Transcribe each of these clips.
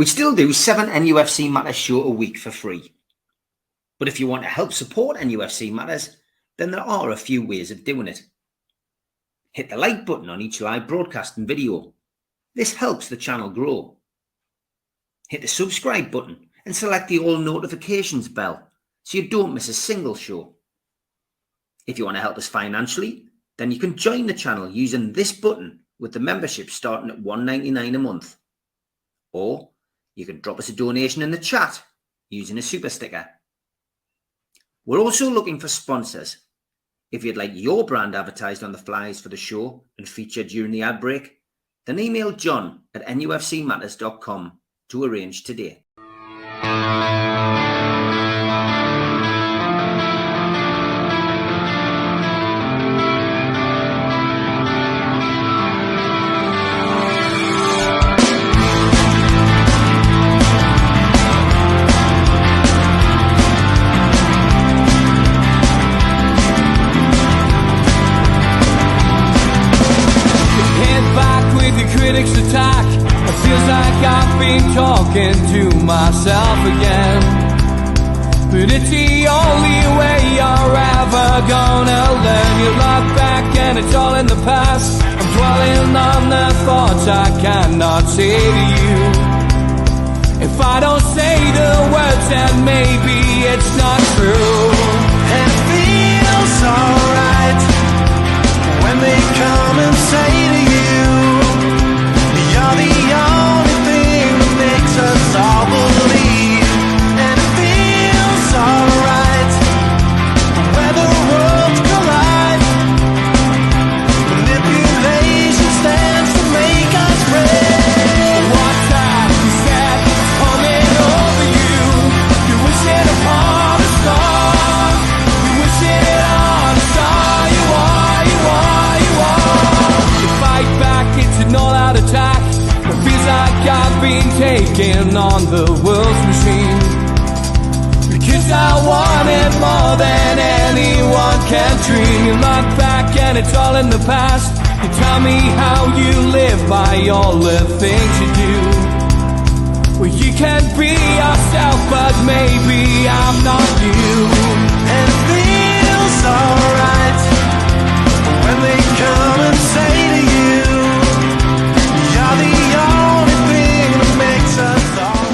We still do 7 NUFC Matters show a week for free. But if you want to help support NUFC Matters, then there are a few ways of doing it. Hit the like button on each live broadcast and video. This helps the channel grow. Hit the subscribe button and select the all notifications bell so you don't miss a single show. If you want to help us financially, then you can join the channel using this button with the membership starting at $1.99 a month. Or you can drop us a donation in the chat using a super sticker. We're also looking for sponsors. If you'd like your brand advertised on the flyers for the show and featured during the ad break, then email john@nufcmatters.com to arrange today. Critics attack. It feels like I've been talking to myself again. But it's the only way you're ever gonna learn. You look back and it's all in the past. I'm dwelling on the thoughts I cannot say to you. If I don't say the words, then maybe it's not true. And it feels alright when they come and say to you, you're the only thing that makes us all believe. And it feels alright where the worlds collide. Manipulation stands to make us break. What's that you said coming over you? You wish it upon a star. You wish it on a star. You are, you are, you are. You fight back, it's an all-out attack. It feels like I've been taken on the world's machine. Because I want it more than anyone can dream. You look back and it's all in the past. You tell me how you live by all the things you do. Well, you can be yourself, but maybe I'm not you. And it feels alright when they come and say to you, you're the only thing that makes us all.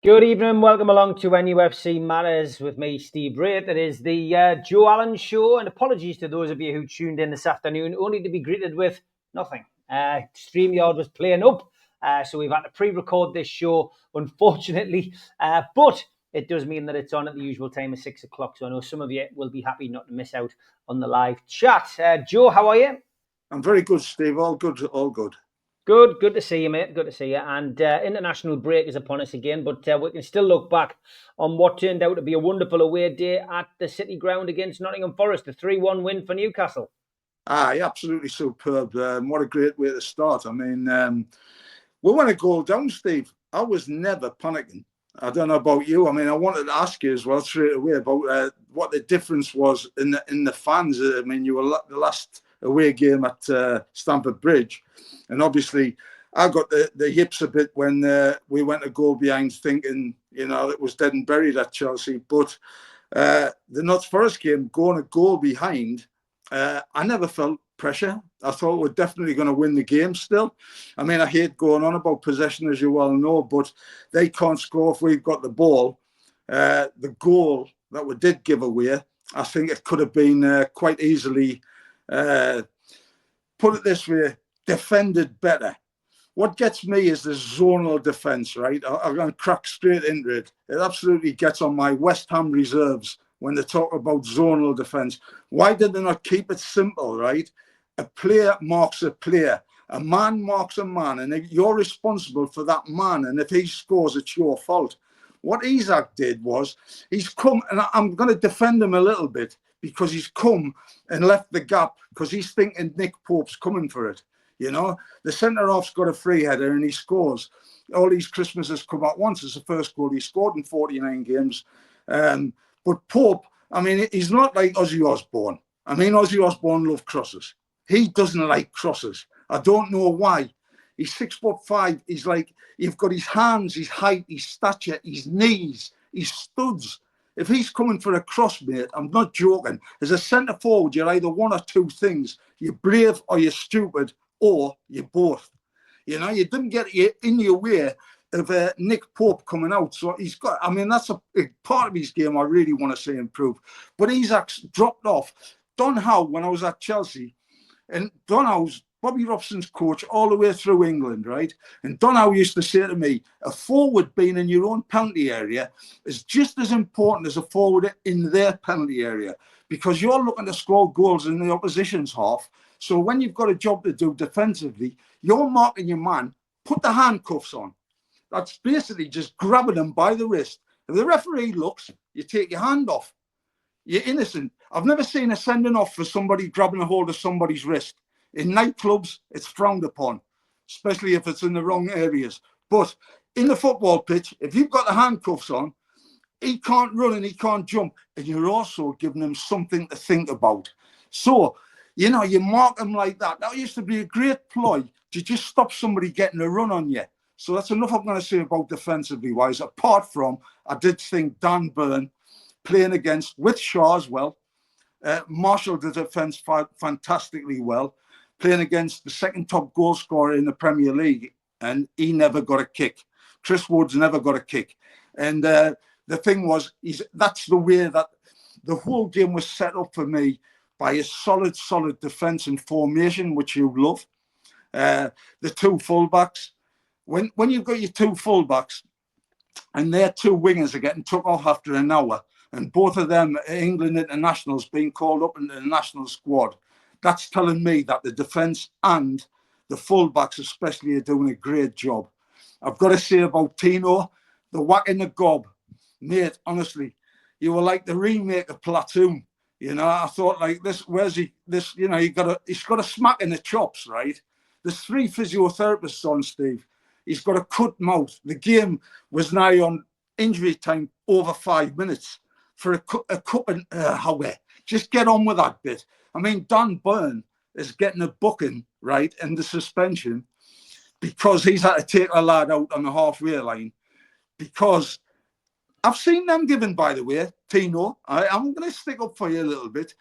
Good evening, welcome along to NUFC Matters with me, Steve Wright. It is the Joe Allon show, and apologies to those of you who tuned in this afternoon, only to be greeted with nothing. StreamYard was playing up, so we've had to pre-record this show, unfortunately, but it does mean that it's on at the usual time of 6 o'clock, so I know some of you will be happy not to miss out on the live chat. Joe, how are you? I'm very good, Steve. All good, all good. Good to see you, mate. Good to see you. And international break is upon us again, but we can still look back on what turned out to be a wonderful away day at the City Ground against Nottingham Forest, a 3-1 win for Newcastle. Absolutely superb. What a great way to start. I mean, we went a goal down, Steve. I was never panicking. I don't know about you. I mean, I wanted to ask you as well straight away about what the difference was in the fans. I mean, you were the last away game at Stamford Bridge, and obviously I got the hips a bit when we went a goal behind, thinking, you know, it was dead and buried at Chelsea. But the Notts Forest game, going a goal behind, I never felt pressure. I thought we're definitely going to win the game still. I mean, I hate going on about possession, as you well know, but they can't score if we've got the ball. The goal that we did give away, I think it could have been quite easily, put it this way, defended better. What gets me is the zonal defence, right? I'm going to crack straight into it. It absolutely gets on my West Ham reserves when they talk about zonal defence. Why did they not keep it simple, right? A player marks a player. A man marks a man, and you're responsible for that man. And if he scores, it's your fault. What Isak did was, he's come, and I'm going to defend him a little bit, because he's come and left the gap, because he's thinking Nick Pope's coming for it. You know, the centre-half's got a free header and he scores. All these Christmases come at once. It's the first goal he scored in 49 games. But Pope, I mean, he's not like Ozzy Osbourne. I mean, Ozzy Osbourne loved crosses. He doesn't like crosses. I don't know why. He's 6'5". He's like, you've got his hands, his height, his stature, his knees, his studs. If he's coming for a cross, mate, I'm not joking. As a centre forward, you're either one or two things. You're brave or you're stupid, or you're both. You know, you didn't get in your way of Nick Pope coming out. So he's got, I mean, that's a part of his game I really want to see improve. But he's actually dropped off. Don Howe, when I was at Chelsea, and Don Howe's Bobby Robson's coach all the way through England, right? And Don Howe used to say to me, a forward being in your own penalty area is just as important as a forward in their penalty area, because you're looking to score goals in the opposition's half. So when you've got a job to do defensively, you're marking your man, put the handcuffs on. That's basically just grabbing them by the wrist. If the referee looks, you take your hand off. You're innocent. I've never seen a sending off for somebody grabbing a hold of somebody's wrist. In nightclubs, it's frowned upon, especially if it's in the wrong areas. But in the football pitch, if you've got the handcuffs on, he can't run and he can't jump. And you're also giving him something to think about. So, you know, you mark him like that. That used to be a great ploy to just stop somebody getting a run on you. So that's enough I'm going to say about defensively wise. Apart from, I did think Dan Burn playing against, with Shaw as well, marshalled the defence fantastically well, playing against the second top goal scorer in the Premier League, and he never got a kick. Chris Wood's never got a kick. And the thing was, that's the way that the whole game was set up for me, by a solid defence and formation, which you love. The two fullbacks. When you've got your two fullbacks and their two wingers are getting took off after an hour, and both of them England internationals being called up into the national squad, that's telling me that the defence and the fullbacks especially are doing a great job. I've got to say about Tino, the whack in the gob, mate, honestly, you were like the remake of Platoon. You know, I thought, like, this, where's he? This, you know, he's got a smack in the chops, right? There's 3 physiotherapists on, Steve. He's got a cut mouth. The game was now on injury time over 5 minutes for a cup and however. Just get on with that bit. I mean, Dan Burn is getting a booking, right, in the suspension because he's had to take a lad out on the halfway line, because I've seen them given, by the way, Tino. I'm going to stick up for you a little bit,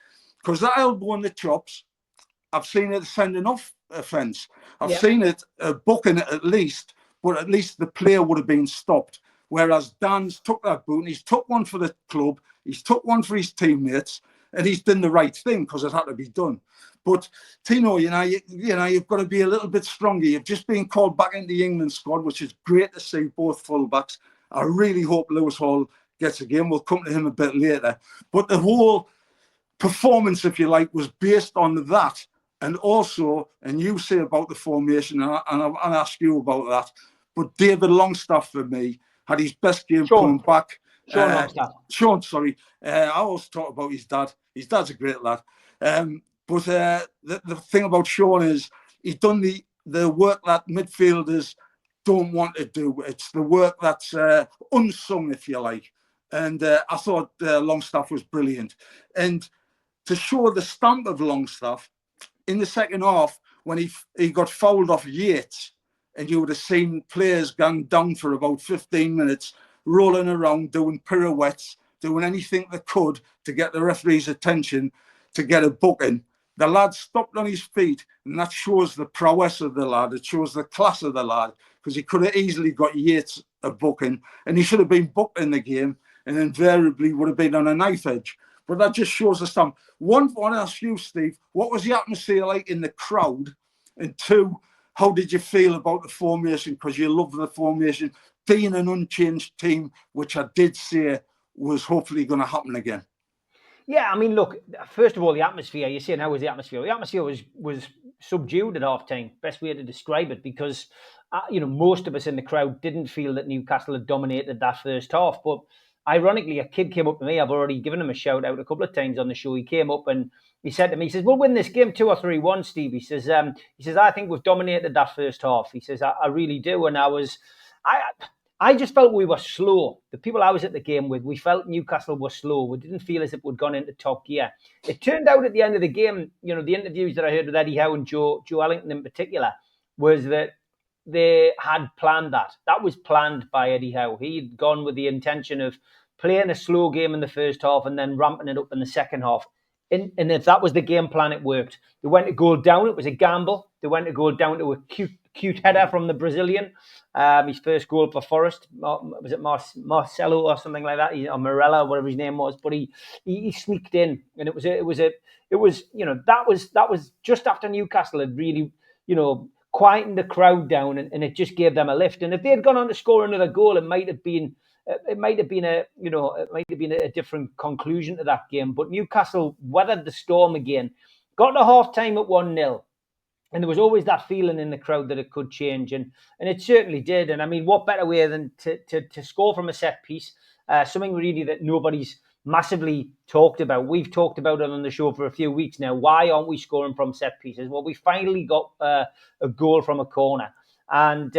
because that elbow in the chops, I've seen it sending off offence. I've seen it booking it at least, but at least the player would have been stopped. Whereas Dan's took that boot and he's took one for the club, he's took one for his teammates, and he's done the right thing because it had to be done. But Tino, you know, you've got to be a little bit stronger. You've just been called back into the England squad, which is great to see, both fullbacks. I really hope Lewis Hall gets a game. We'll come to him a bit later. But the whole performance, if you like, was based on that. And also, and you say about the formation, and I'll ask you about that, but David Longstaff, for me, had his best game coming back. Sean, sorry. I always talk about his dad. His dad's a great lad. But the thing about Sean is he's done the work that midfielders don't want to do. It's the work that's unsung, if you like. And I thought Longstaff was brilliant. And to show the stamp of Longstaff, in the second half, when he got fouled off Yates, and you would have seen players going down for about 15 minutes, rolling around, doing pirouettes, doing anything they could to get the referee's attention, to get a booking. The lad stopped on his feet, and that shows the prowess of the lad. It shows the class of the lad, because he could have easily got Yates a booking, and he should have been booked in the game, and invariably would have been on a knife edge. But that just shows the stamp. One, I want to ask you, Steve, what was the atmosphere like in the crowd? And 2, how did you feel about the formation? Because you love the formation, being an unchanged team, which I did say was hopefully going to happen again. Yeah, I mean, look, first of all, the atmosphere, you're saying how was the atmosphere? The atmosphere was subdued at half-time, best way to describe it, because, most of us in the crowd didn't feel that Newcastle had dominated that first half. But ironically, a kid came up to me, I've already given him a shout out a couple of times on the show. He came up and he said to me, he says, we'll win this game 2 or 3-1, Steve. He says, I think we've dominated that first half. He says, I really do. And I just felt we were slow. The people I was at the game with, we felt Newcastle was slow. We didn't feel as if we'd gone into top gear. It turned out at the end of the game, the interviews that I heard with Eddie Howe and Joe Ellington in particular, was that they had planned that. That was planned by Eddie Howe. He'd gone with the intention of playing a slow game in the first half and then ramping it up in the second half. And if that was the game plan, it worked. They went to goal down. It was a gamble. They went to goal down to a cute header from the Brazilian. His first goal for Forest. Was it Marcelo or something like that? Or Morella, whatever his name was. But he sneaked in, and it was that was just after Newcastle had really quietened the crowd down, and it just gave them a lift. And if they had gone on to score another goal, it might have been a different conclusion to that game. But Newcastle weathered the storm again, got to half time at 1-0. And there was always that feeling in the crowd that it could change, and it certainly did. And I mean, what better way than to score from a set piece? Something really that nobody's massively talked about. We've talked about it on the show for a few weeks now. Why aren't we scoring from set pieces? Well, we finally got a goal from a corner. And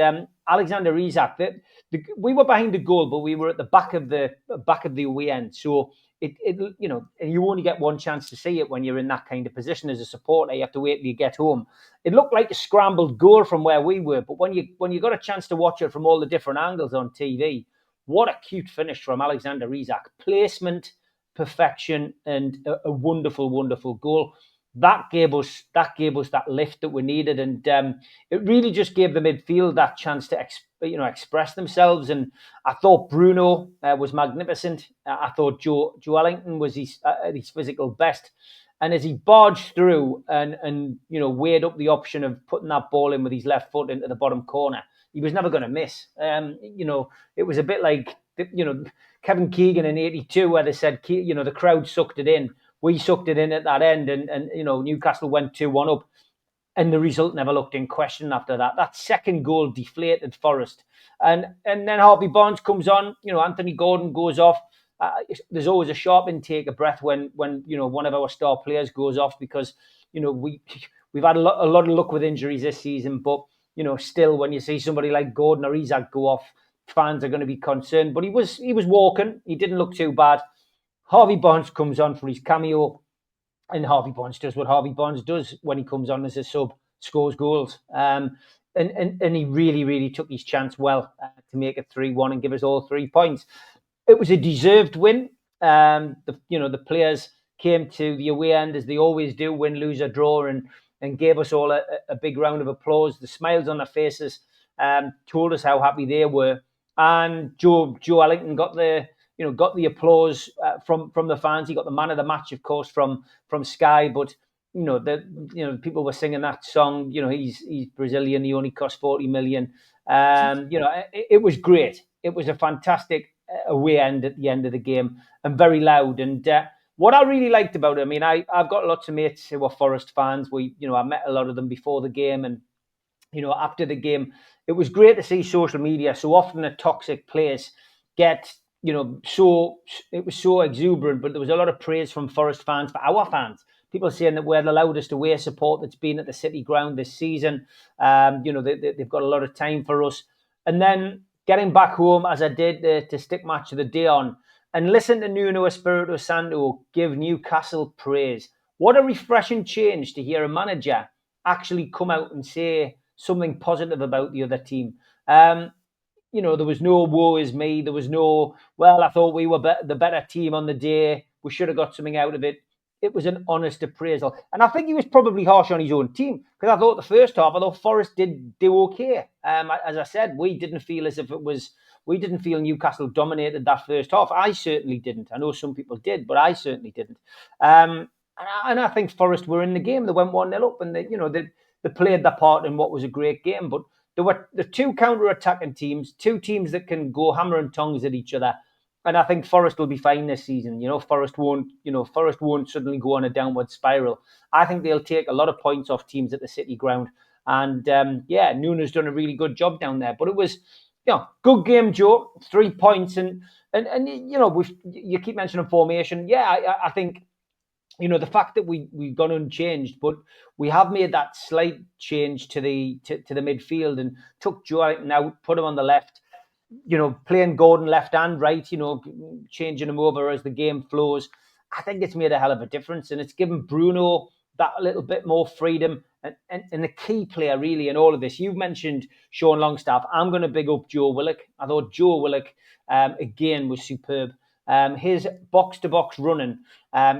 Alexander Isak, we were behind the goal, but we were at the back of the away end. So you only get one chance to see it when you're in that kind of position as a supporter. You have to wait till you get home. It looked like a scrambled goal from where we were, but when you got a chance to watch it from all the different angles on TV, what a cute finish from Alexander Isak. Placement, perfection, and a wonderful, wonderful goal. That gave us that lift that we needed, and it really just gave the midfield that chance to express themselves. And I thought Bruno was magnificent. I thought Joe Ellington was at his physical best, and as he barged through and weighed up the option of putting that ball in with his left foot into the bottom corner, he was never going to miss. It was a bit like Kevin Keegan in '82, where they said the crowd sucked it in. We sucked it in at that end, and Newcastle went 2-1 up, and the result never looked in question after that. That second goal deflated Forest, and then Harvey Barnes comes on. Anthony Gordon goes off. There's always a sharp intake of breath when one of our star players goes off, because we've had a lot of luck with injuries this season, but still, when you see somebody like Gordon or Isak go off, fans are going to be concerned. But he was walking. He didn't look too bad. Harvey Barnes comes on for his cameo, and Harvey Barnes does what Harvey Barnes does when he comes on as a sub, scores goals. And he really, really took his chance well to make it 3-1 and give us all 3 points. It was a deserved win. The players came to the away end, as they always do, win, lose, or draw, and gave us all a big round of applause. The smiles on their faces told us how happy they were. And Joe Ellington got the applause from the fans. He got the man of the match, of course, from Sky. But people were singing that song. He's Brazilian. He only cost 40 million. It was great. It was a fantastic away end at the end of the game, and very loud. And what I really liked about it, I mean, I've got lots of mates who are Forest fans. I met a lot of them before the game, and after the game, it was great to see social media, so often a toxic place, get it was so exuberant. But there was a lot of praise from Forest fans for our fans. People saying that we're the loudest away support that's been at the City Ground this season. They've got a lot of time for us. And then getting back home, as I did, to stick Match of the Day on and listen to Nuno Espirito Santo give Newcastle praise. What a refreshing change to hear a manager actually come out and say something positive about the other team. There was no woe is me. There was no, well, I thought we were the better team on the day. We should have got something out of it. It was an honest appraisal. And I think he was probably harsh on his own team, because I thought the first half, Forest did do okay. As I said, we didn't feel Newcastle dominated that first half. I certainly didn't. I know some people did, but I certainly didn't. And I think Forest were in the game. They went 1-0 up, and they played their part in what was a great game. But there were the two counter-attacking teams, two teams that can go hammer and tongs at each other. And I think Forest will be fine this season. Forest won't suddenly go on a downward spiral. I think they'll take a lot of points off teams at the City Ground. And Nuno's done a really good job down there. But it was, good game, Joe. 3 points, and you keep mentioning formation. Yeah, I think the fact that we've gone unchanged, but we have made that slight change to the midfield and took Joe Ellington out, put him on the left. Playing Gordon left and right, changing him over as the game flows. I think it's made a hell of a difference, and it's given Bruno that little bit more freedom. And the key player really in all of this, you've mentioned Sean Longstaff. I'm going to big up Joe Willock. I thought Joe Willock, again, was superb. His box-to-box running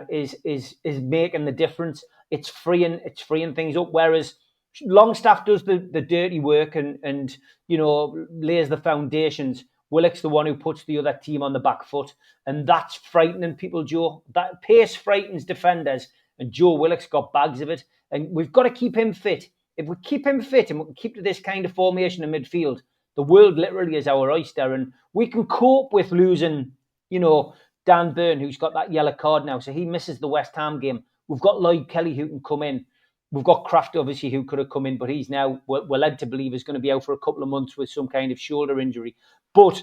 is making the difference. It's freeing things up. Whereas Longstaff does the dirty work and lays the foundations. Willock's the one who puts the other team on the back foot, and that's frightening people, Joe. That pace frightens defenders, and Joe Willock's got bags of it, and we've got to keep him fit. If we keep him fit and we can keep to this kind of formation in midfield, the world literally is our oyster, and we can cope with losing, Dan Burn, who's got that yellow card now, so he misses the West Ham game. We've got Lloyd Kelly who can come in. We've got Kraft, obviously, who could have come in, but he's now, we're led to believe, is going to be out for a couple of months with some kind of shoulder injury. But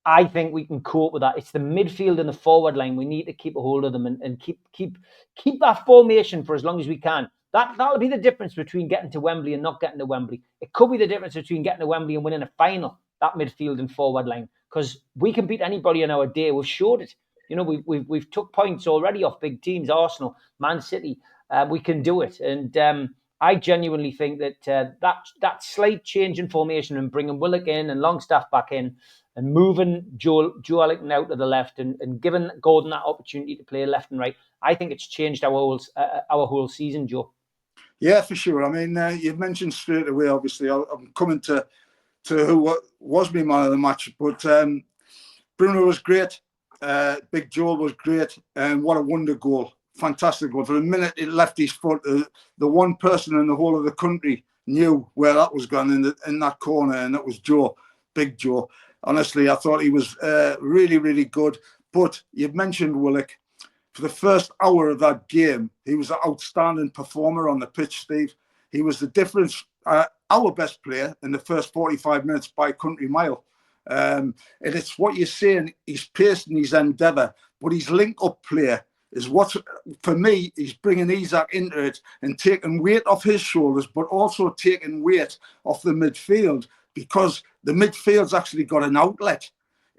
I think we can cope with that. It's the midfield and the forward line. We need to keep a hold of them and keep that formation for as long as we can. That'll be the difference between getting to Wembley and not getting to Wembley. It could be the difference between getting to Wembley and winning a final, that midfield and forward line, because we can beat anybody in our day. We've showed it. We've took points already off big teams, Arsenal, Man City. We can do it. And I genuinely think that that slight change in formation and bringing Willock in and Longstaff back in and moving Joe Allon out to the left and giving Gordon that opportunity to play left and right, I think it's changed our whole season, Joe. Yeah, for sure. I mean, you've mentioned straight away, obviously, I'm coming to who was my man of the match, but Bruno was great. Big Joel was great. And what a wonder goal. Fantastic goal. For a minute, it left his foot. The one person in the whole of the country knew where that was going in that corner, and that was Joe, Big Joe. Honestly, I thought he was really, really good. But you've mentioned Willock. For the first hour of that game, he was an outstanding performer on the pitch, Steve. He was the difference, our best player in the first 45 minutes by country mile. And it's what you're saying, his pace and his endeavour, but his link-up player is what, for me, he's bringing Isaac into it and taking weight off his shoulders, but also taking weight off the midfield, because the midfield's actually got an outlet.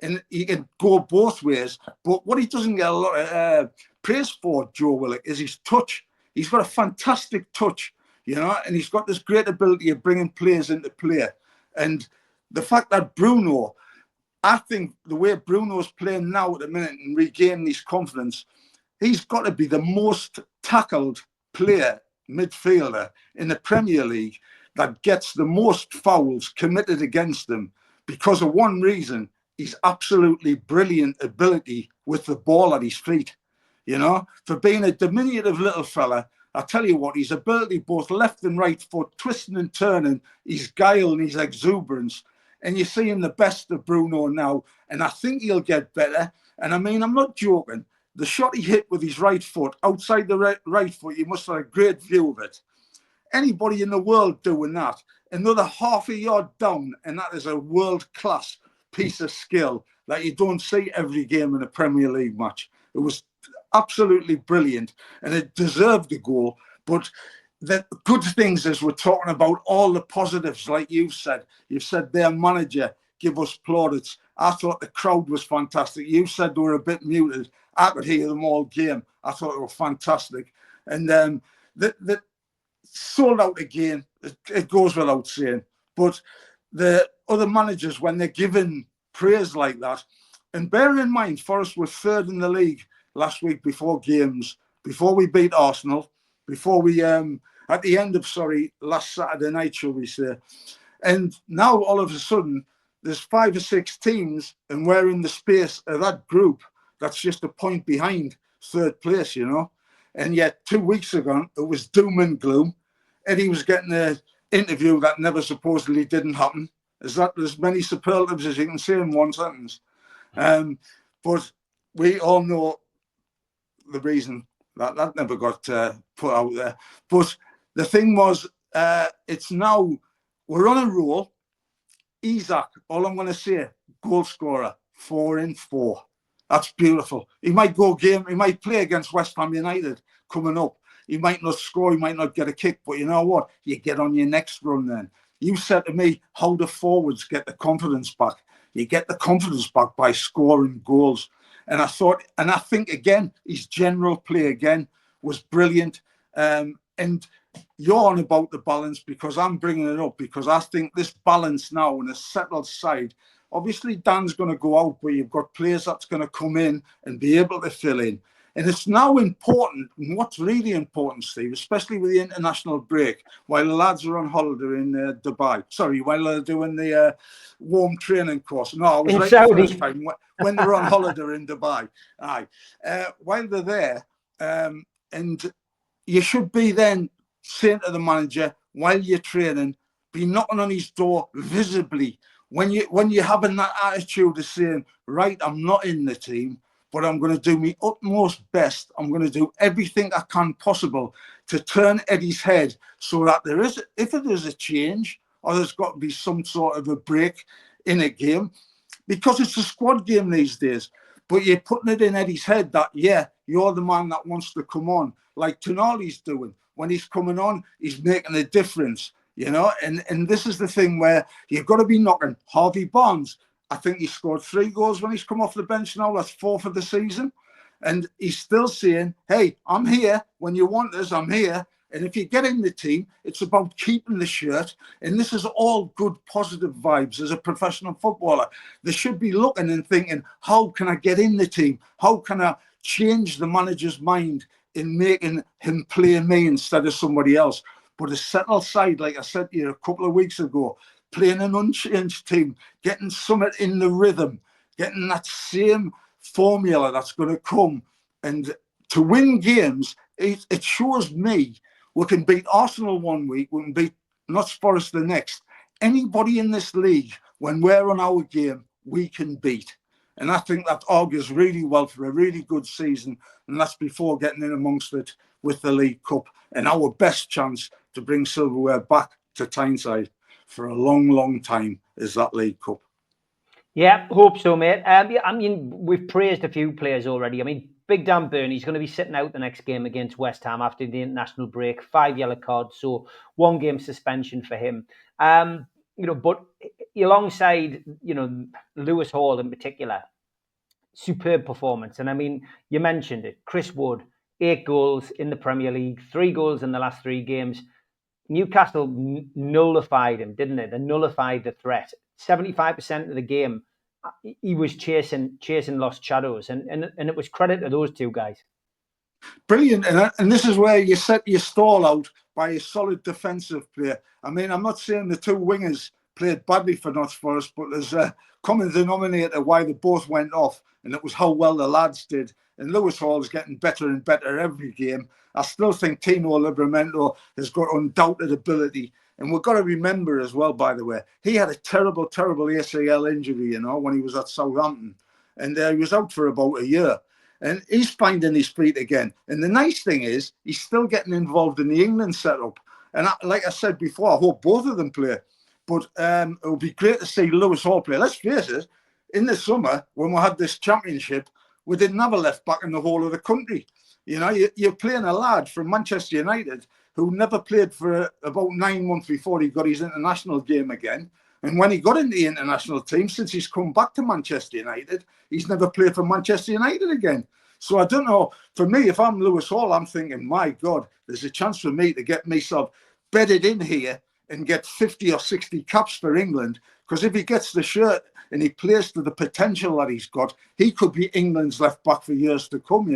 And he can go both ways. But what he doesn't get a lot of praise for, Joe Willock, is his touch. He's got a fantastic touch, and he's got this great ability of bringing players into play. And the fact that Bruno, I think the way Bruno's playing now at the minute and regaining his confidence, he's got to be the most tackled player, midfielder in the Premier League that gets the most fouls committed against him, because of one reason: his absolutely brilliant ability with the ball at his feet. For being a diminutive little fella, I tell you what, his ability, both left and right foot, twisting and turning, his guile and his exuberance. And you're seeing the best of Bruno now, and I think he'll get better. And I mean, I'm not joking. The shot he hit with his right foot, outside the right foot, you must have a great view of it. Anybody in the world doing that, another half a yard down, and that is a world-class piece of skill that you don't see every game in a Premier League match. It was absolutely brilliant, and it deserved the goal. But the good things is we're talking about all the positives, like you've said. You've said their manager give us plaudits. I thought the crowd was fantastic. You said they were a bit muted. I could hear them all game. I thought they were fantastic. And the sold out again, it goes without saying. But the other managers, when they're given praise like that, and bear in mind, Forest were third in the league last week before games, before we beat Arsenal, before we, at the end of, last Saturday night, shall we say. And now all of a sudden, there's 5 or 6 teams, and we're in the space of that group that's just a point behind third place, And yet 2 weeks ago, it was doom and gloom. Eddie was getting an interview that never supposedly didn't happen. Is that as many superlatives as you can say in one sentence? But we all know the reason that never got put out there. But the thing was, it's now, we're on a roll. Isaac, all I'm going to say, goal scorer, 4 in 4. That's beautiful. He might play against West Ham United coming up. He might not score, he might not get a kick, but you know what? You get on your next run then. You said to me, how do forwards get the confidence back? You get the confidence back by scoring goals. And I think again, his general play again was brilliant. And you're on about the balance because I'm bringing it up because I think this balance now in a settled side, obviously Dan's going to go out, but you've got players that's going to come in and be able to fill in. And it's now important, and what's really important, Steve, especially with the international break, while the lads are on holiday in Dubai. Sorry, while they're doing the warm training course. No, I was in right Saudi. the first time when they're on holiday in Dubai. Aye. While they're there, and you should be then saying to the manager while you're training, be knocking on his door visibly. When you're having that attitude of saying, right, I'm not in the team, but I'm going to do my utmost best. I'm going to do everything I can possible to turn Eddie's head so that if there is a change or there's got to be some sort of a break in a game, because it's a squad game these days, but you're putting it in Eddie's head that, yeah, you're the man that wants to come on, like Tonali's doing. When he's coming on, he's making a difference, you know? And this is the thing where you've got to be knocking. Harvey Barnes, I think he scored 3 goals when he's come off the bench now. That's 4 for the season. And he's still saying, hey, I'm here. When you want us, I'm here. And if you get in the team, it's about keeping the shirt. And this is all good, positive vibes as a professional footballer. They should be looking and thinking, how can I get in the team? How can I change the manager's mind in making him play me instead of somebody else? But a settled side, like I said to you a couple of weeks ago, playing an unchanged team, getting something in the rhythm, getting that same formula that's going to come. And to win games, it shows me we can beat Arsenal one week, we can beat Notts Forest the next. Anybody in this league, when we're on our game, we can beat. And I think that augurs really well for a really good season. And that's before getting in amongst it with the League Cup. And our best chance to bring silverware back to Tyneside for a long, long time is that League Cup. Yeah, hope so, mate. Yeah, I mean, we've praised a few players already. I mean, Big Dan Burn, he's going to be sitting out the next game against West Ham after the international break. 5 yellow cards, so 1 game suspension for him. But alongside, Lewis Hall in particular, superb performance. And I mean, you mentioned it. Chris Wood, 8 goals in the Premier League, 3 goals in the last 3 games. Newcastle nullified him, didn't it? They nullified the threat. 75% of the game, he was chasing lost shadows, and it was credit to those 2 guys. Brilliant, and this is where you set your stall out by a solid defensive player. I mean, I'm not saying the 2 wingers played badly for Notts Forest, but there's a common denominator why they both went off, and it was how well the lads did. And Lewis Hall is getting better and better every game. I still think Tino Livramento has got undoubted ability. And we've got to remember as well, by the way, he had a terrible, terrible ACL injury, when he was at Southampton. And he was out for about a year. And he's finding his feet again. And the nice thing is, he's still getting involved in the England setup. And like I said before, I hope both of them play. But it would be great to see Lewis Hall play. Let's face it, in the summer, when we had this championship, we didn't have a left back in the whole of the country. You're playing a lad from Manchester United who never played for about 9 months before he got his international game again. And when he got in the international team, since he's come back to Manchester United, he's never played for Manchester United again. So I don't know. For me, if I'm Lewis Hall, I'm thinking, my God, there's a chance for me to get myself bedded in here and get 50 or 60 caps for England. Because if he gets the shirt and he plays to the potential that he's got, he could be England's left back for years to come,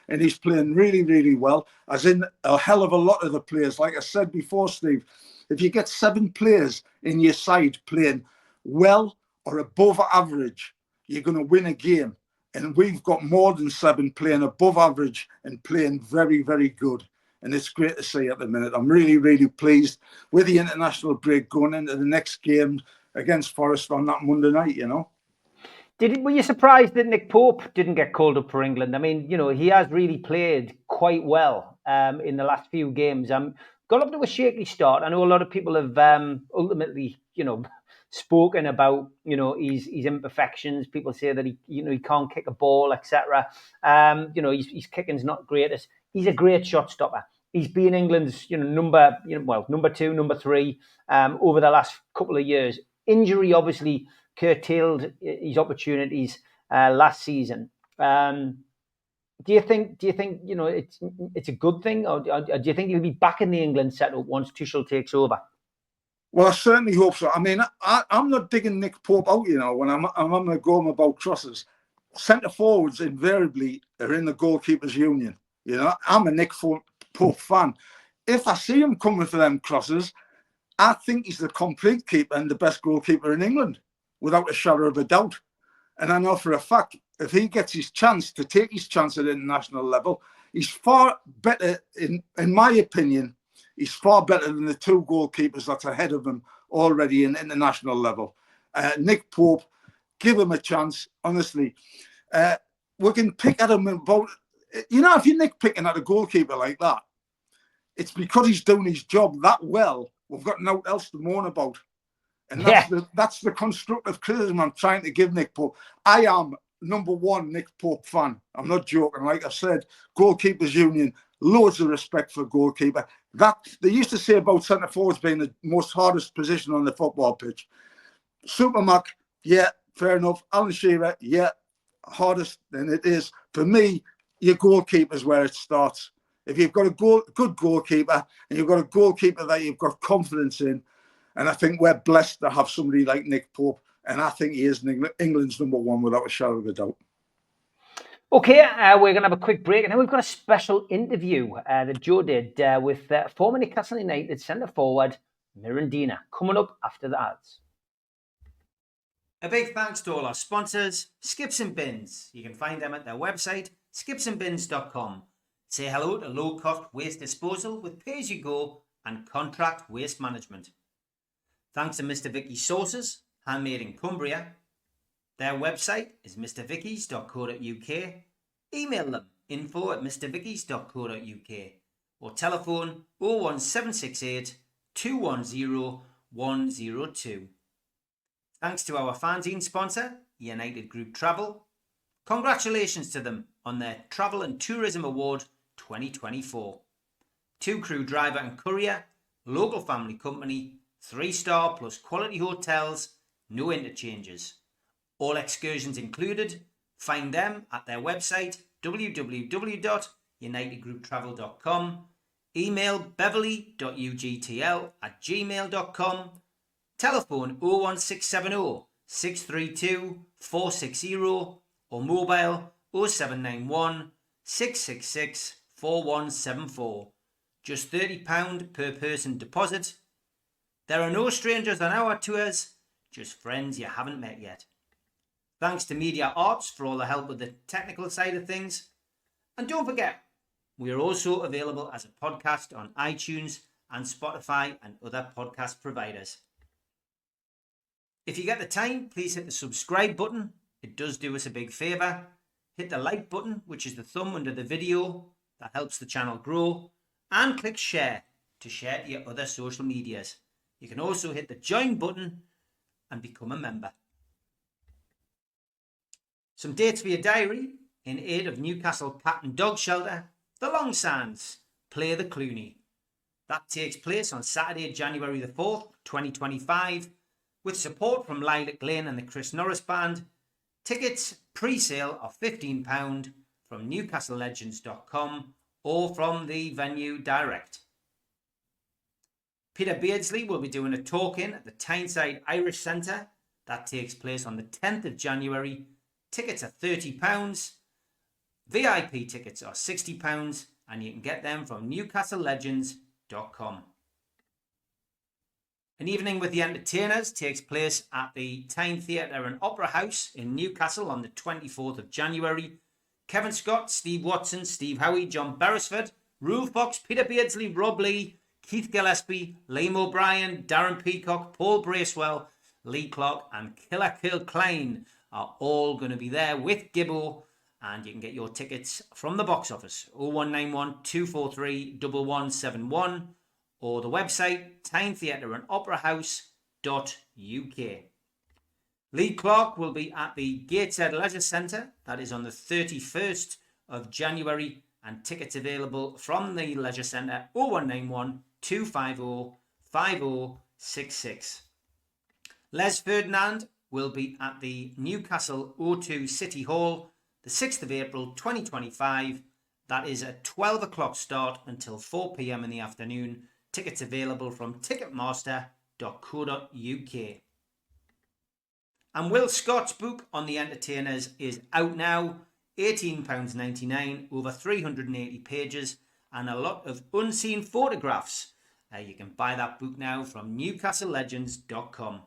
And he's playing really, really well, as in a hell of a lot of the players. Like I said before, Steve, if you get 7 players in your side playing well or above average, you're going to win a game. And we've got more than 7 playing above average and playing very, very good. And it's great to see at the minute. I'm really, really pleased with the international break going into the next game against Forest on that Monday night, Were you surprised that Nick Pope didn't get called up for England? I mean, he has really played quite well in the last few games. Got up to a shaky start. I know a lot of people have ultimately, spoken about, his imperfections. People say that he can't kick a ball, etc. His kicking's not greatest. He's a great shot stopper. He's been England's, number 2, number 3 over the last couple of years. Injury obviously curtailed his opportunities last season. Do you think it's a good thing, or do you think he'll be back in the England setup once Tuchel takes over? Well, I certainly hope so. I mean, I'm not digging Nick Pope out, when I'm on the go about crosses. Centre forwards invariably are in the goalkeepers' union. I'm a Nick Pope fan. If I see him coming for them crosses, I think he's the complete keeper and the best goalkeeper in England, without a shadow of a doubt. And I know for a fact, if he gets his chance to take his chance at international level, he's far better, in my opinion, he's far better than the two goalkeepers that's ahead of him already in international level. Nick Pope, give him a chance, honestly. We can pick at him about, if you're nitpicking at a goalkeeper like that, it's because he's doing his job that well. We've got nothing else to mourn about. And that's the constructive criticism I'm trying to give Nick Pope. I am #1 Nick Pope fan. I'm not joking. Like I said, goalkeepers union, loads of respect for goalkeeper. That they used to say about centre forwards being the most hardest position on the football pitch. Supermac, yeah, fair enough. Alan Shearer, yeah, hardest than it is. For me, your goalkeeper's where it starts. If you've got a good goalkeeper and you've got a goalkeeper that you've got confidence in, and I think we're blessed to have somebody like Nick Pope, and I think he is England's #1 without a shadow of a doubt. Okay, we're going to have a quick break, and then we've got a special interview that Joe did with former Newcastle United centre forward Mirandinha, coming up after the ads. A big thanks to all our sponsors, Skips and Bins. You can find them at their website, skipsandbins.com. Say hello to low-cost waste disposal with pay-as-you-go and contract waste management. Thanks to Mr. Vicky's Sauces, handmade in Cumbria. Their website is mrvickies.co.uk. Email them info@mrvickies.co.uk or telephone 01768 210 102. Thanks to our fanzine sponsor, United Group Travel. Congratulations to them on their Travel and Tourism Award 2024. 2-crew driver and courier, local family company, 3-star plus quality hotels, no interchanges. All excursions included. Find them at their website www.unitedgrouptravel.com. Email beverly.ugtl@gmail.com. Telephone 01670 632 460 or mobile 0791 666 4174. Just £30 per person deposit. There are no strangers on our tours, just friends you haven't met yet. Thanks to Media Arts for all the help with the technical side of things. And don't forget, we are also available as a podcast on iTunes and Spotify and other podcast providers. If you get the time, please hit the subscribe button. It does do us a big favour. Hit the like button, which is the thumb under the video. That helps the channel grow. And click share to share to your other social medias. You can also hit the join button and become a member. Some dates for your diary. In aid of Newcastle Cat and Dog Shelter, the Long Sands play the Clooney. That takes place on Saturday, January the 4th, 2025, with support from Lilac Lane and the Chris Norris Band. Tickets pre-sale are £15 from newcastlelegends.com or from the venue direct. Peter Beardsley will be doing a talk-in at the Tyneside Irish Centre. That takes place on the 10th of January. Tickets are £30. VIP tickets are £60 and you can get them from newcastlelegends.com. An evening with the entertainers takes place at the Tyne Theatre and Opera House in Newcastle on the 24th of January. Kevin Scott, Steve Watson, Steve Howie, John Beresford, Rule Fox, Peter Beardsley, Rob Lee, Keith Gillespie, Liam O'Brien, Darren Peacock, Paul Bracewell, Lee Clark and Killer Kill Klein are all going to be there with Gibbo, and you can get your tickets from the box office 0191 243 1171 or the website tynetheatreandoperahouse.uk. Lee Clark will be at the Gateshead Leisure Centre. That is on the 31st of January, and tickets available from the Leisure Centre 0191 250 5066. Les Ferdinand will be at the Newcastle O2 City Hall. the 6th of April 2025. That is a 12 o'clock start until 4 p.m. in the afternoon. Tickets available from ticketmaster.co.uk. And Will Scott's book on the entertainers is out now. £18.99, over 380 pages, and a lot of unseen photographs. You can buy that book now from newcastlelegends.com.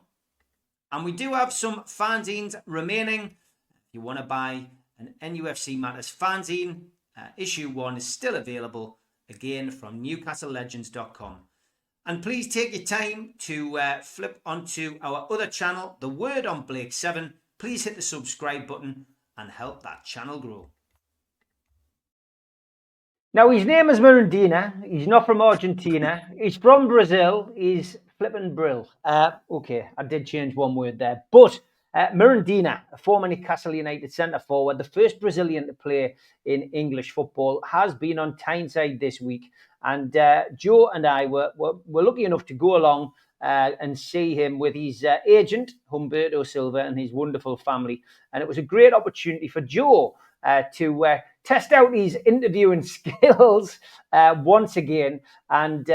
And we do have some fanzines remaining. If you want to buy an NUFC Matters fanzine, issue 1 is still available, again from newcastlelegends.com. And please take your time to flip onto our other channel, The Word on Blake 7. Please hit the subscribe button and help that channel grow. Now, his name is Mirandinha. He's not from Argentina. He's from Brazil. He's flippin' Brill. Okay, I did change one word there. But Mirandinha, a former Newcastle United centre-forward, the first Brazilian to play in English football, has been on Tyneside this week. And Joe and I were lucky enough to go along and see him with his agent, Humberto Silva, and his wonderful family. And it was a great opportunity for Joe to test out his interviewing skills once again and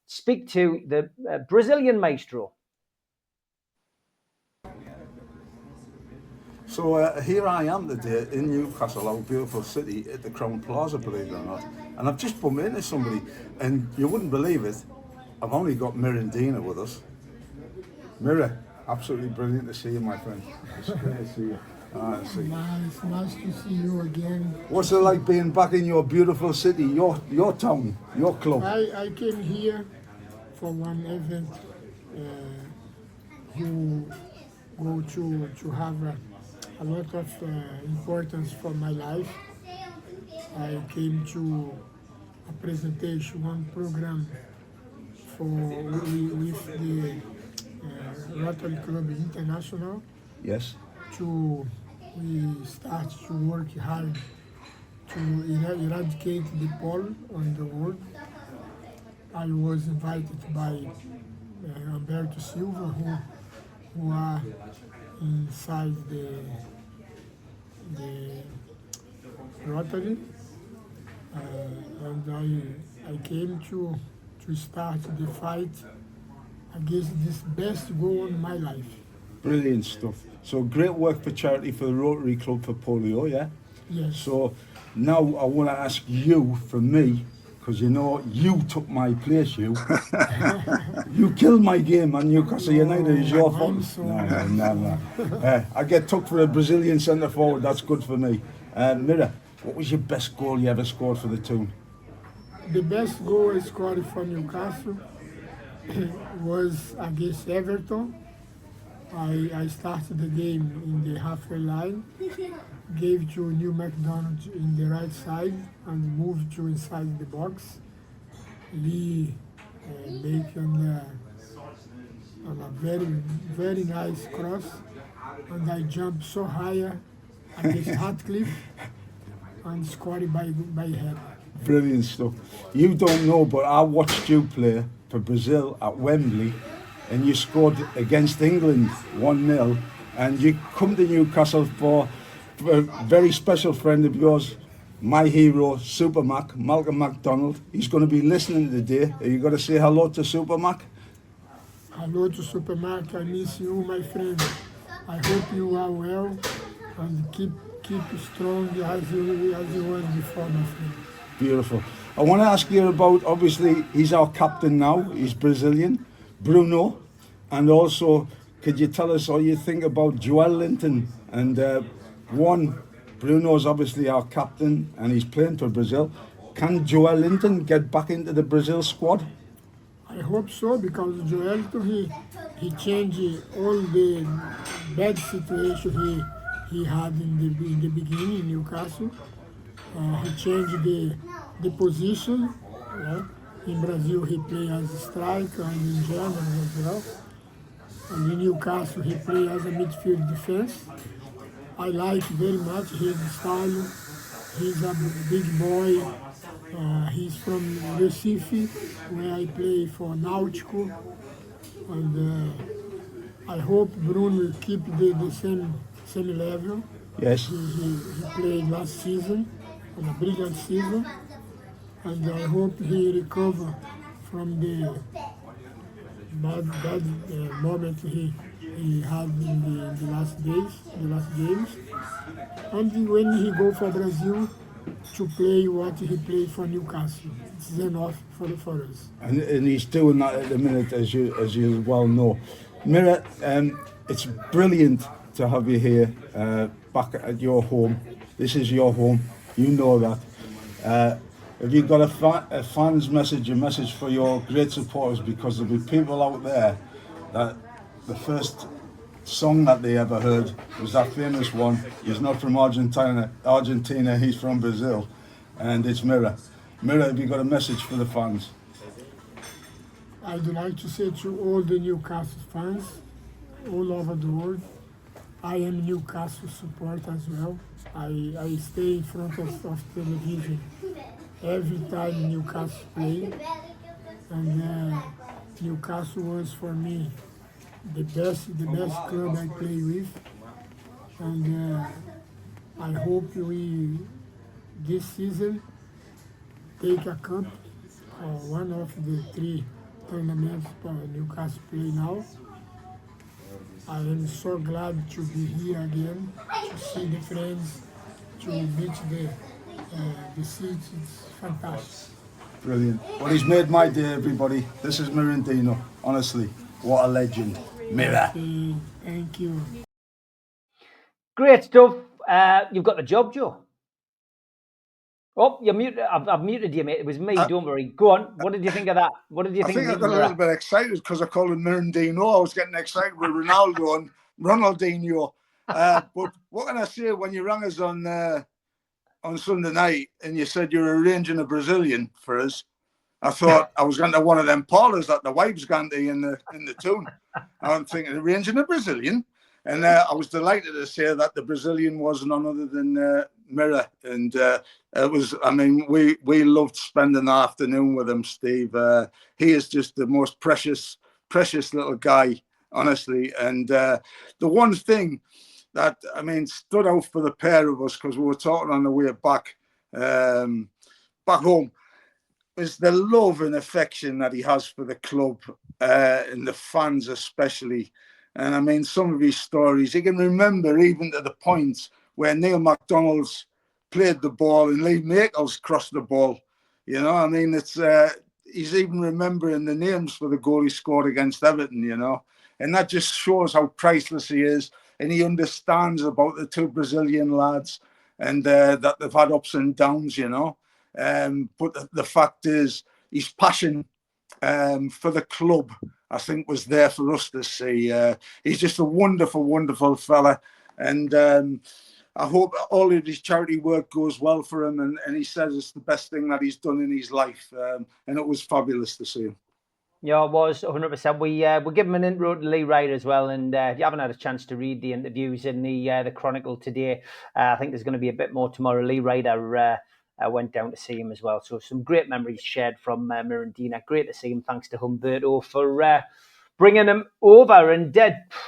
speak to the Brazilian maestro. So here I am today in Newcastle, our beautiful city, at the Crown Plaza, believe it or not. And I've just bumped into somebody, and you wouldn't believe it, I've only got Mirandinha with us. Mira, absolutely brilliant to see you, my friend. It's great to see you. Nice to see you again. What's it like being back in your beautiful city, your town, your club? I came here for one event. You go to have a lot of importance for my life. I came to a presentation, one program with the Rotary Club International. Yes. We start to work hard to eradicate the polio on the world. I was invited by Humberto Silva, who are inside the Rotary, and I came to start the fight against this best goal in my life. Brilliant stuff. So great work for charity for the Rotary Club for polio, yeah? Yes. So now I want to ask you, from me, because you know you took my place, you. You killed my game, and Newcastle United is your fault. No. I get took for a Brazilian centre forward. That's good for me. Mira, what was your best goal you ever scored for the team? The best goal I scored for Newcastle was against Everton. I started the game in the halfway line, gave to New McDonald in the right side, and moved to inside the box. Lee Bacon on a very, very nice cross, and I jumped so high against Hatcliffe and scored by head. Brilliant stuff. You don't know, but I watched you play for Brazil at Wembley, and you scored against England 1-0, and you come to Newcastle for a very special friend of yours, my hero, Super Mac, Malcolm MacDonald. He's going to be listening today. Are you going to say hello to Super Mac? Hello to Super Mac. I miss you, my friend. I hope you are well and keep strong as you were before, my friend. Beautiful. I want to ask you about, obviously, he's our captain now. He's Brazilian, Bruno. And also, could you tell us what you think about Joel Linton? And Bruno's obviously our captain and he's playing for Brazil. Can Joel Linton get back into the Brazil squad? I hope so, because Joelito, he changed all the bad situation he had in the beginning in Newcastle. He changed the position. In Brazil, he played as a striker, and in Germany as well. And in Newcastle, he played as a midfield defense. I like very much his style. He's a big boy. He's from Recife, where I play for Náutico. And I hope Bruno will keep the same level. Yes. He played last season, and a brilliant season, and I hope he recover from the bad moment he had in the last days, the last games. And when he go for Brazil to play what he played for Newcastle, it's enough for us. And he's doing that at the minute, as you well know. Mira, it's brilliant to have you here, back at your home. This is your home. You know that. Have you got a fan's message, a message for your great supporters? Because there'll be people out there that the first song that they ever heard was that famous one. He's not from Argentina, he's from Brazil, and it's Mira. Mira, have you got a message for the fans? I'd like to say to all the Newcastle fans all over the world, I am Newcastle support as well. I stay in front of television every time Newcastle play, and Newcastle was for me the best club I play with, and I hope we this season take a cup, one of the 3 tournaments Newcastle play now. I am so glad to be here again, to see the friends, to meet the seats. It's fantastic. Brilliant. Well, he's made my day, everybody. This is Mirandinha. Honestly, what a legend. Mira. Okay, thank you. Great stuff. You've got the job, Joe. Oh, you're muted. I've muted you, mate. It was me. Don't worry. Go on. What did you think of that? What did you think? I think I got a little bit excited because I called him Mirandinho. I was getting excited with Ronaldo and Ronaldinho. But what can I say? When you rang us on Sunday night and you said you were arranging a Brazilian for us, I thought I was going to one of them parlours that the wives gone to in the tune. I'm thinking arranging a Brazilian, and I was delighted to say that the Brazilian was none other than Mira, and it was. I mean, we loved spending the afternoon with him, Steve. He is just the most precious little guy, honestly. And the one thing that stood out for the pair of us, because we were talking on the way back home, is the love and affection that he has for the club and the fans especially. And I mean, some of his stories, he can remember even to the point where Neil McDonald's played the ball and Lee Makel's crossed the ball. You know, I mean, it's he's even remembering the names for the goal he scored against Everton, you know. And that just shows how priceless he is. And he understands about the 2 Brazilian lads and that they've had ups and downs, you know. But the fact is, his passion for the club, I think, was there for us to see. He's just a wonderful, wonderful fella. And I hope all of his charity work goes well for him. And he says it's the best thing that he's done in his life. And it was fabulous to see him. Yeah, it was 100%. We give him an intro to Lee Wright as well, and if you haven't had a chance to read the interviews in the Chronicle today, I think there's going to be a bit more tomorrow. Lee Wright went down to see him as well, so some great memories shared from Mirandinha. Great to see him. Thanks to Humberto for bringing him over. And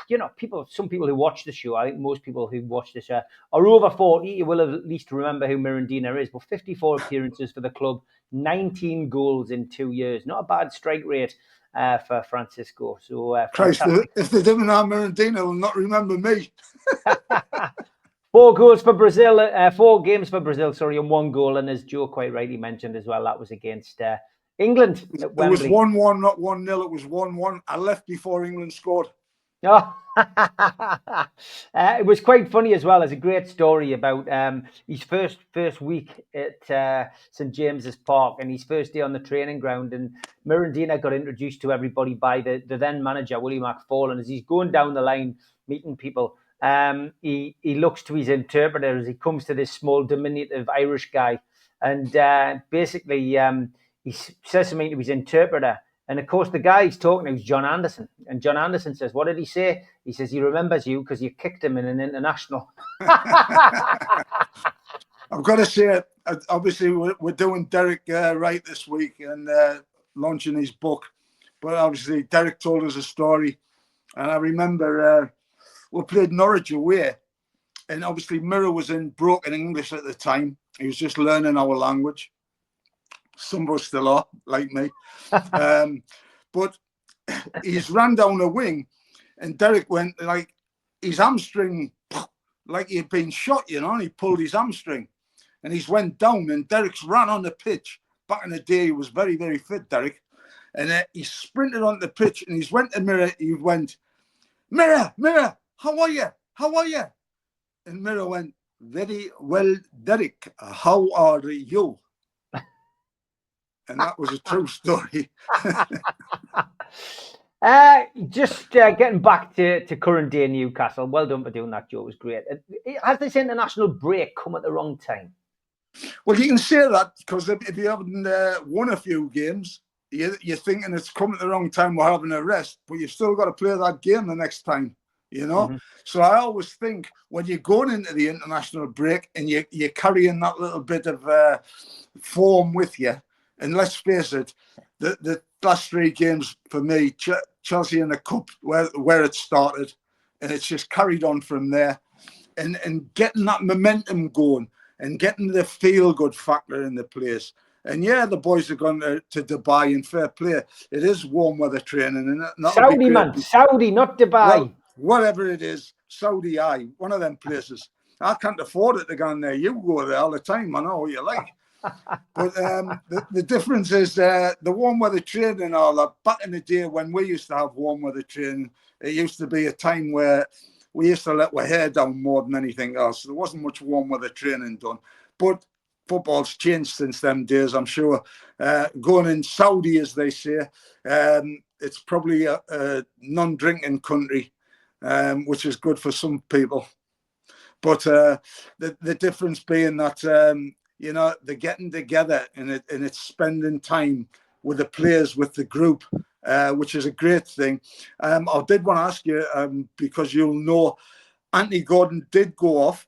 you know, some people who watch the show, I think most people who watch this are over 40. You will at least remember who Mirandinha is. But 54 appearances for the club, 19 goals in 2 years. Not a bad strike rate for Francisco. So Christ, if they didn't have Mirandinha, they'll not remember me. 4 goals for Brazil, 4 games for Brazil, sorry, and 1 goal. And as Joe quite rightly mentioned as well, that was against England. It was 1-1, not 1-0. It was 1-1. I left before England scored. Oh. It was quite funny as well. There's a great story about his first week at St James's Park and his first day on the training ground. And Mirandinha got introduced to everybody by the then manager, Willie McFarlane. As he's going down the line meeting people, he looks to his interpreter as he comes to this small, diminutive Irish guy. And basically, he says something to his interpreter. And of course, the guy he's talking to is John Anderson. And John Anderson says, what did he say? He says, he remembers you because you kicked him in an international. I've got to say, obviously, we're doing Derek Wright this week and launching his book. But obviously, Derek told us a story. And I remember we played Norwich away. and obviously Mirror was in broken English at the time. He was just learning our language. Some of us still are, like me. But he's ran down a wing, and Derek went like his hamstring, like he'd been shot, you know, and he pulled his hamstring. And he's went down, and Derek's ran on the pitch. Back in the day, he was very, very fit, Derek. And he sprinted on the pitch, and he's went to Mirror. He went, Mirror, how are you? How are you? And Mirror went, very well, Derek. How are you? And that was a true story. Just getting back to current day Newcastle. Well done for doing that, Joe. It was great. Has this international break come at the wrong time? Well, you can say that because if you haven't won a few games, you're thinking it's come at the wrong time, we're having a rest, but you've still got to play that game the next time, you know? Mm-hmm. So I always think when you're going into the international break and you're carrying that little bit of form with you, and let's face it, the last 3 games for me, Chelsea in the Cup, where it started, and it's just carried on from there, and getting that momentum going, and getting the feel-good factor in the place. And yeah, the boys are going to Dubai, and fair play. It is warm weather training. And Saudi, man. Saudi, not Dubai. Well, whatever it is, Saudi, one of them places. I can't afford it to go in there. You go there all the time. I know what you like. But the difference is the warm weather training and all that. Back in the day when we used to have warm weather training, it used to be a time where we used to let our hair down more than anything else. There wasn't much warm weather training done. But football's changed since them days, I'm sure. Going in Saudi, as they say, it's probably a non-drinking country, which is good for some people. But the difference being that, you know, they're getting together and it's spending time with the players, with the group, which is a great thing. I did want to ask you, because you'll know, Anthony Gordon did go off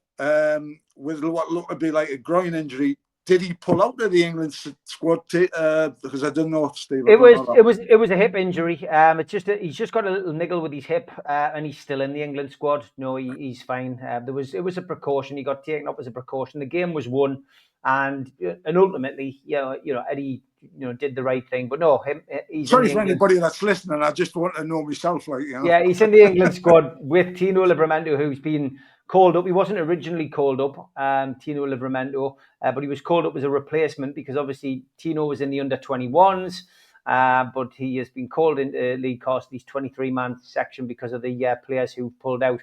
with what looked to be like a groin injury. Did he pull out of the England squad? Because I don't know, Steve. It was a hip injury. It's just he's just got a little niggle with his hip, and he's still in the England squad. No, he's fine. It was a precaution. He got taken up as a precaution. The game was won, and ultimately, you know, Eddie, did the right thing. But no, he's sorry for anybody that's listening. I just want to know myself, like, you know. Yeah, he's in the England squad with Tino Livramento, who's been called up. He wasn't originally called up, Tino Livramento, but he was called up as a replacement because obviously Tino was in the under-21s, but he has been called into League Castle's 23-man section because of the players who pulled out.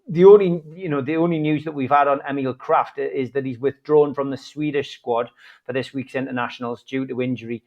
The only news that we've had on Emil Kraft is that he's withdrawn from the Swedish squad for this week's internationals due to injury.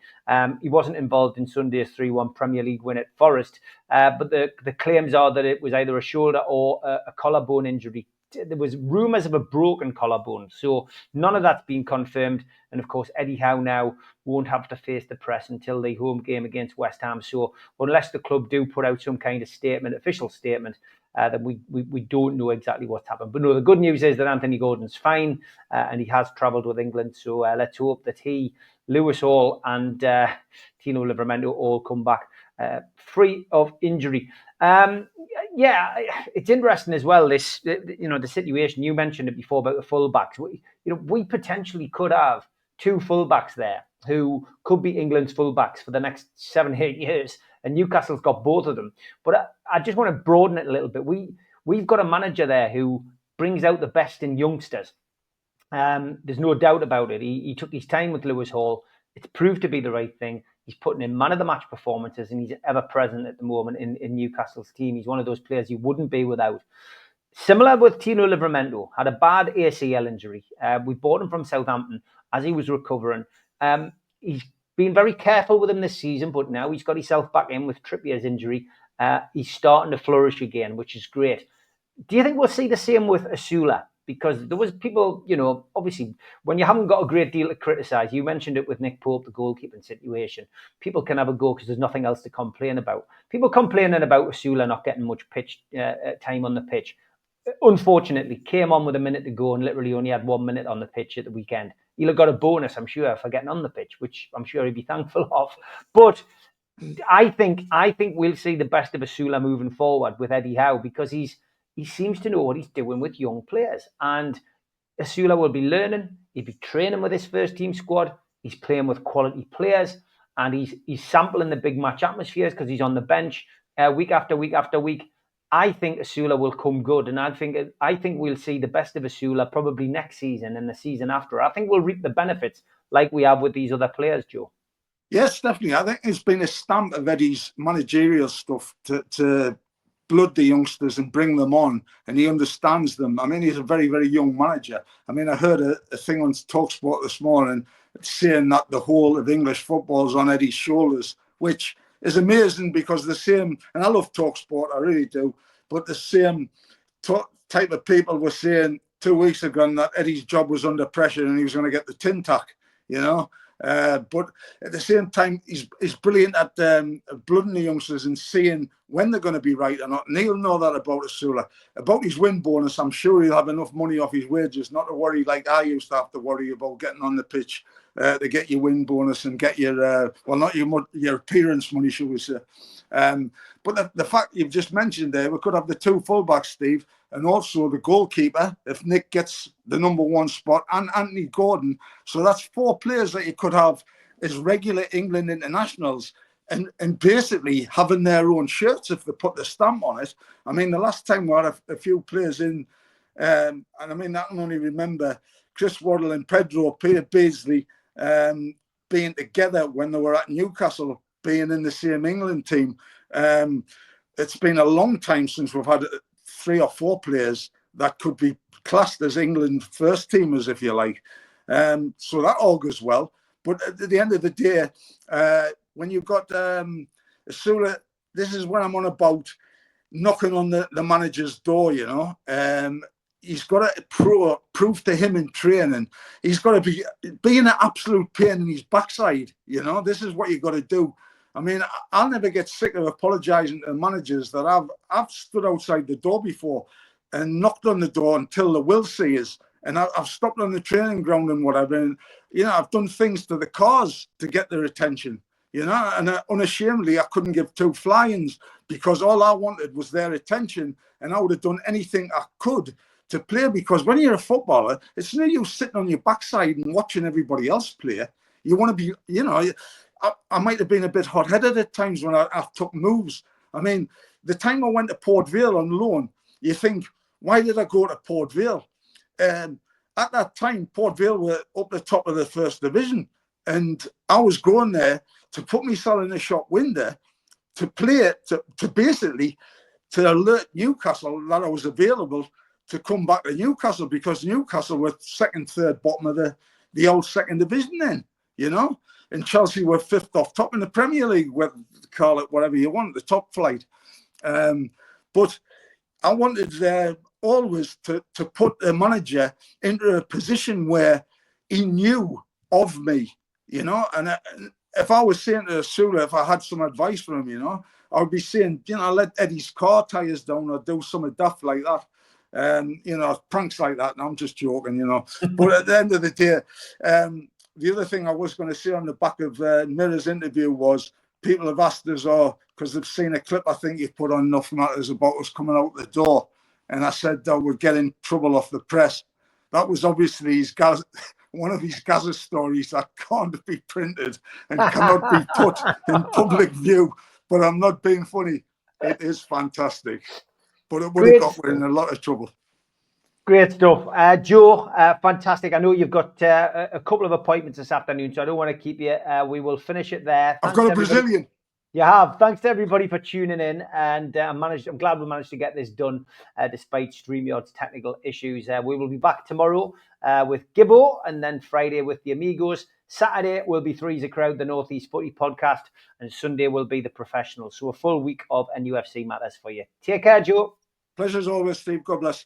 He wasn't involved in Sunday's 3-1 Premier League win at Forest, but the claims are that it was either a shoulder or a collarbone injury. There was rumours of a broken collarbone, so none of that's been confirmed. And of course, Eddie Howe now won't have to face the press until the home game against West Ham. So unless the club do put out some kind of statement, official statement, then we don't know exactly what's happened. But no, the good news is that Anthony Gordon's fine, and he has travelled with England. So let's hope that he, Lewis Hall, and Tino Livramento all come back free of injury. Yeah, it's interesting as well. This, the situation you mentioned it before about the fullbacks. We potentially could have 2 fullbacks there who could be England's fullbacks for the next 7-8 years, and Newcastle's got both of them. But I just want to broaden it a little bit. We've got a manager there who brings out the best in youngsters. There's no doubt about it. He took his time with Lewis Hall. It's proved to be the right thing. He's putting in man-of-the-match performances, and he's ever present at the moment in Newcastle's team. He's one of those players you wouldn't be without. Similar with Tino Livramento, had a bad ACL injury. We bought him from Southampton as he was recovering. He's been very careful with him this season, but now he's got himself back in with Trippier's injury. He's starting to flourish again, which is great. Do you think we'll see the same with Asula? Because there was people, obviously, when you haven't got a great deal to criticise, you mentioned it with Nick Pope, the goalkeeping situation. People can have a go because there's nothing else to complain about. People complaining about Asula not getting much pitch time on the pitch. Unfortunately, came on with a minute to go and literally only had 1 minute on the pitch at the weekend. He'll have got a bonus, I'm sure, for getting on the pitch, which I'm sure he'd be thankful of. But I think we'll see the best of Asula moving forward with Eddie Howe because he's he seems to know what he's doing with young players. And Asula will be learning. He'll be training with his first team squad. He's playing with quality players, and he's sampling the big match atmospheres because he's on the bench week after week after week. I think Asula will come good, and I think we'll see the best of Asula probably next season and the season after. I think we'll reap the benefits like we have with these other players, Joe. Yes, definitely. I think it's been a stamp of Eddie's managerial stuff to blood the youngsters and bring them on, and he understands them. I mean, he's a very, very young manager. I mean, I heard a thing on TalkSport this morning saying that the whole of English football is on Eddie's shoulders, which is amazing because the same, and I love TalkSport, I really do, but the same type of people were saying 2 weeks ago that Eddie's job was under pressure and he was going to get the tin tack, you know. But at the same time, he's brilliant at blooding the youngsters and seeing when they're going to be right or not. And he'll know that about Asula. About his win bonus, I'm sure he'll have enough money off his wages not to worry like I used to have to worry about getting on the pitch to get your win bonus and get your, well, not your appearance money, shall we say. But the fact you've just mentioned there, we could have the two fullbacks, Steve, and also the goalkeeper, if Nick gets the number one spot, and Anthony Gordon. So that's 4 players that you could have as regular England internationals and basically having their own shirts if they put the stamp on it. I mean, the last time we had a few players in, and I mean, I can only remember Chris Waddle and Pedro Beasley being together when they were at Newcastle, being in the same England team. It's been a long time since we've had 3 or 4 players that could be classed as England first teamers, if you like. So that all goes well. But at the end of the day, when you've got Asula, this is when I'm on about knocking on the manager's door, you know. He's got to prove to him in training. He's got to be an absolute pain in his backside, you know. This is what you've got to do. I mean, I'll never get sick of apologising to managers that I've stood outside the door before and knocked on the door until the will see us. And I've stopped on the training ground and whatever. And, you know, I've done things to the cars to get their attention, you know. And unashamedly, I couldn't give 2 flyings because all I wanted was their attention. And I would have done anything I could to play, because when you're a footballer, it's no use sitting on your backside and watching everybody else play. You want to be, you know, I might have been a bit hot-headed at times when I took moves. I mean, the time I went to Port Vale on loan, you think, why did I go to Port Vale? At that time, Port Vale were up the top of the first division, and I was going there to put myself in a shop window to play, to basically to alert Newcastle that I was available to come back to Newcastle, because Newcastle were second, third, bottom of the old second division then, you know. And Chelsea were 5th off top in the Premier League, call it whatever you want, the top flight. But I wanted always to put the manager into a position where he knew of me, you know. And if I was saying to Asula, if I had some advice from him, you know, I would be saying, you know, let Eddie's car tyres down or do some daft like that. You know, pranks like that. And I'm just joking, you know. But at the end of the day, the other thing I was going to say on the back of Mirror's interview was, people have asked us, because they've seen a clip I think you've put on Enough Matters about us coming out the door. And I said that we'd get in trouble off the press. That was obviously one of his Gaza stories that can't be printed and cannot be put in public view. But I'm not being funny. It is fantastic. But it would have got in a lot of trouble. Great stuff. Joe, fantastic. I know you've got a couple of appointments this afternoon, so I don't want to keep you. We will finish it there. I've got a Brazilian. You have. Thanks to everybody for tuning in, and I'm glad we managed to get this done despite StreamYard's technical issues. We will be back tomorrow with Gibbo, and then Friday with the Amigos. Saturday will be Three's a Crowd, the Northeast Footy podcast, and Sunday will be the Professionals. So a full week of NUFC matters for you. Take care, Joe. Pleasure as always, Steve. God bless.